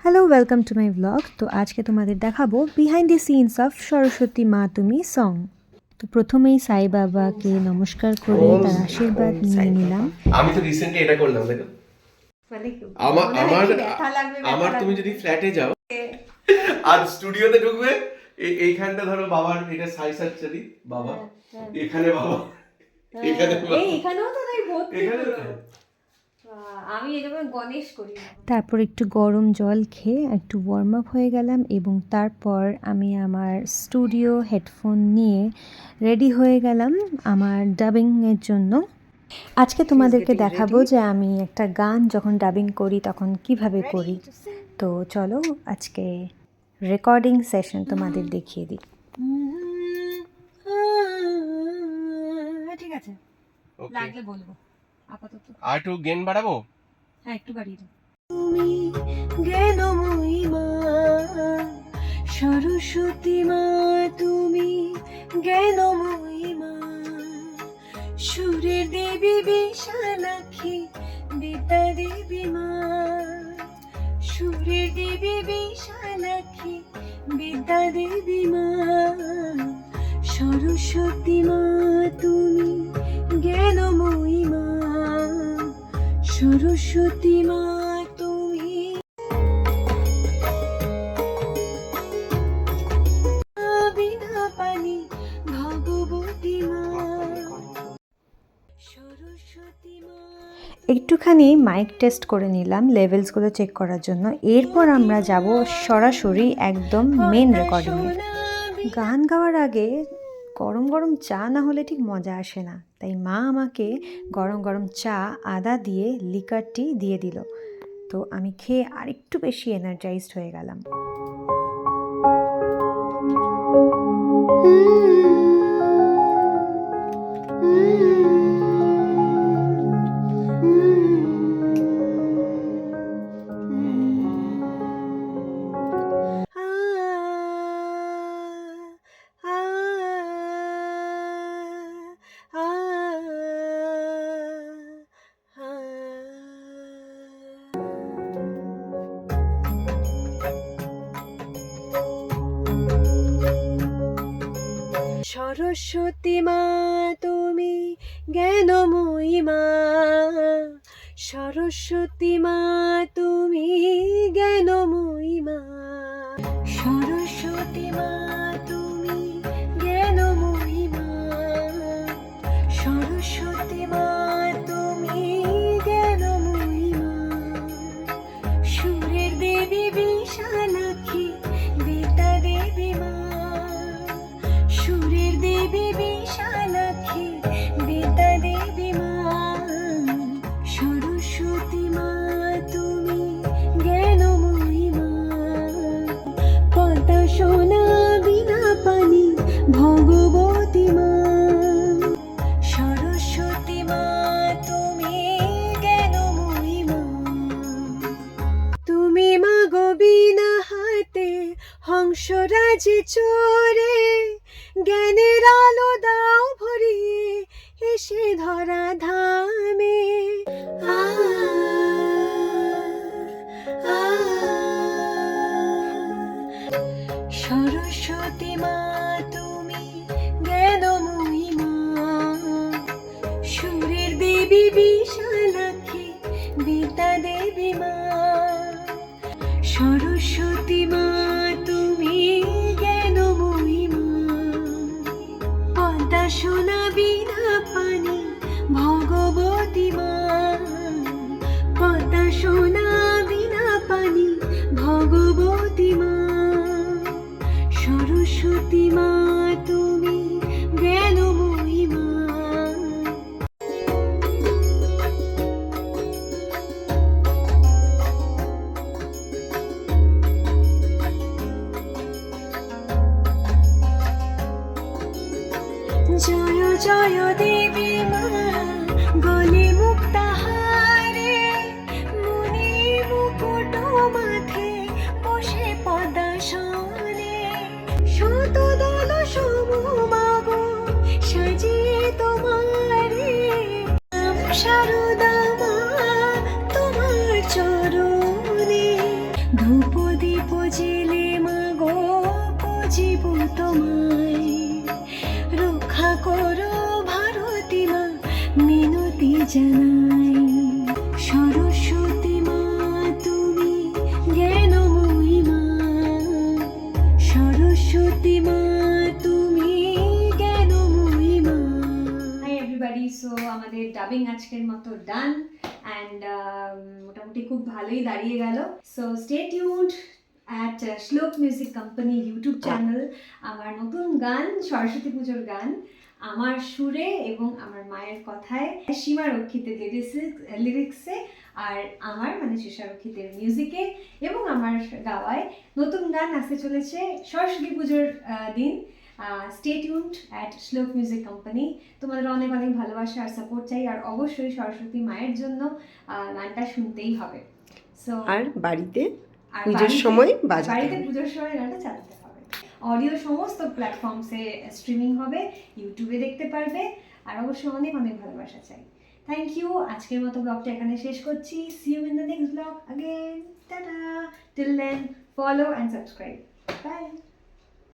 Hello, welcome to my blog. তো আজকে তোমাদের দেখাবো behind the scenes of Saraswati মা তুমি সং। তো প্রথমেই সাই বাবাকে নমস্কার করে তার আশীর্বাদ নিয়ে নিলাম। আমি তো রিসেন্টলি এটা করলাম, দেখো আমার তুমি যদি ফ্ল্যাটে যাও আর স্টুডিওতে ঢুকবে, এইখানটা ধরো বাবার এটা সাই সাচ্চারি বাবা, এখানে বাবা, এখানে বাবা, এখানেও তো তাই ভর্তি এখানে পুরো। আমি এরকম গণেশ করি। তারপর একটু গরম জল খেয়ে একটু ওয়ার্ম আপ হয়ে গেলাম এবং তারপর আমি আমার স্টুডিও হেডফোন নিয়ে রেডি হয়ে গেলাম আমার ডাবিংয়ের জন্য। আজকে তোমাদেরকে দেখাবো যে আমি একটা গান যখন ডাবিং করি তখন কিভাবে করি। তো চলো আজকে রেকর্ডিং সেশন তোমাদের দেখিয়ে দিই। ঠিক আছে, লাগলে বলবো। আপাতত আর একটু গেন বাড়াবো। হ্যাঁ, একটু বাড়িয়ে দাও। তুমি জ্ঞানময়ী মা সরস্বতী মা, তুমি জ্ঞানময়ী মা, সুরের দেবী বিশালাক্ষী বিদ্যা দেবী মা, সুরের দেবী বিশালাক্ষী বিদ্যা দেবী মা, সরস্বতী মা তুমি জ্ঞানময়ী মা, সরস্বতী মা তুমি বিনা পানি ভগবতী মা, সরস্বতী মা। একটুখানি মাইক টেস্ট করে নিলাম লেভেলসগুলো চেক করার জন্য। এরপর আমরা যাব সরাসরি একদম মেন রেকর্ডিংয়ে। গান গাওয়ার আগে গরম গরম চা না হলে ঠিক মজা আসে না, তাই মা আমাকে গরম গরম চা আদা দিয়ে লিকারটি দিয়ে দিল। তো আমি খেয়ে আরেকটু বেশি এনার্জাইজড হয়ে গেলাম। সরস্বতী মা তুমি জ্ঞানময়ী মা, সরস্বতী মা তুমি জ্ঞানময়ী মা, সরস্বতী মা তুমি জ্ঞানময়ী মা, সরস্বতী মা তুমি জ্ঞানময়ী মা, সুরের দেবী বিশালাক্ষী বিদ্যা দেবী মা, সুরের দেবী বিশালাক্ষী বিদ্যা দেবী মা, সরস্বতী মা তুমি জ্ঞানময়ী মা, পদ্মা সোনা বিনা পানি ভগবতী মা, সরস্বতী মা তুমি জ্ঞানময়ী মা, তুমি মা গো বিনা হাতে হংসরাজি চড়ে জ্ঞানের আলো দাও ভরিয়ে এসে ধরা ধামে। সরস্বতী মা তুমি জ্ঞানময়ী মা, সুরের দেবী বিশালাক্ষী বিদ্যা দেবী মা, সরস্বতী মা তুমি জ্ঞানময়ী মা, পদ্মা সোনা বিনা পানি ভগবতী মা, পদ্মা সোনা বিনা পানি ভগবতী মা, সরস্বতী মা তুমি জ্ঞানময়ী মা। জয় জয় দেবী মা, গলে মুক্তাহারে মনে মুকুট মাথে বসে পদাসনে, শত দল সমমাগো সাজিয়ে তোমারে, সারদা মা তোমার চরণে ধূপ দীপ জেলে মাগো পুজিব তোমায়, রক্ষা করো ভারতী মা মিনতি জানাই। সরস্বতী মা তুমি জ্ঞানময়ী মা, সরস্বতী মা তুমি জ্ঞানময়ী মা। হাই এভরিবডি, সো আমাদের ডাবিং আজকের মতো ডান অ্যান্ড মোটামুটি খুব ভালোই দাঁড়িয়ে গেল। সো স্টে টিউনড অ্যাট শ্লোক মিউজিক কোম্পানি ইউটিউব চ্যানেল। আমার নতুন গান, সরস্বতী পুজোর গান, আমার সুরে এবং আমার মায়ের কথায়, সীমা রক্ষিতের লিরিক্সে আর আমার মানে সীমা রক্ষিতের মিউজিকে এবং আমার গাওয়ায় নতুন গান আসতে চলেছে সরস্বতী পুজোর দিন। স্টে টিউনড অ্যাট শ্লোক মিউজিক কোম্পানি। তোমাদের অনেক অনেক ভালোবাসা আর সাপোর্ট চাই, আর অবশ্যই সরস্বতী মায়ের জন্য গানটা শুনতেই হবে। সো আর বাড়িতে পুজোর সময় বাড়িতে পুজোর সময় গানটা চালাতে হবে। অডিও সমস্ত প্ল্যাটফর্মসে স্ট্রিমিং হবে, ইউটিউবে দেখতে পারবে, আর অবশ্যই অনেক অনেক ভালোবাসা চাই। Thank you. আজকের মতো ব্লগটা এখানে শেষ করছি। See you in the next blog again. Tata. Till then follow and subscribe. By.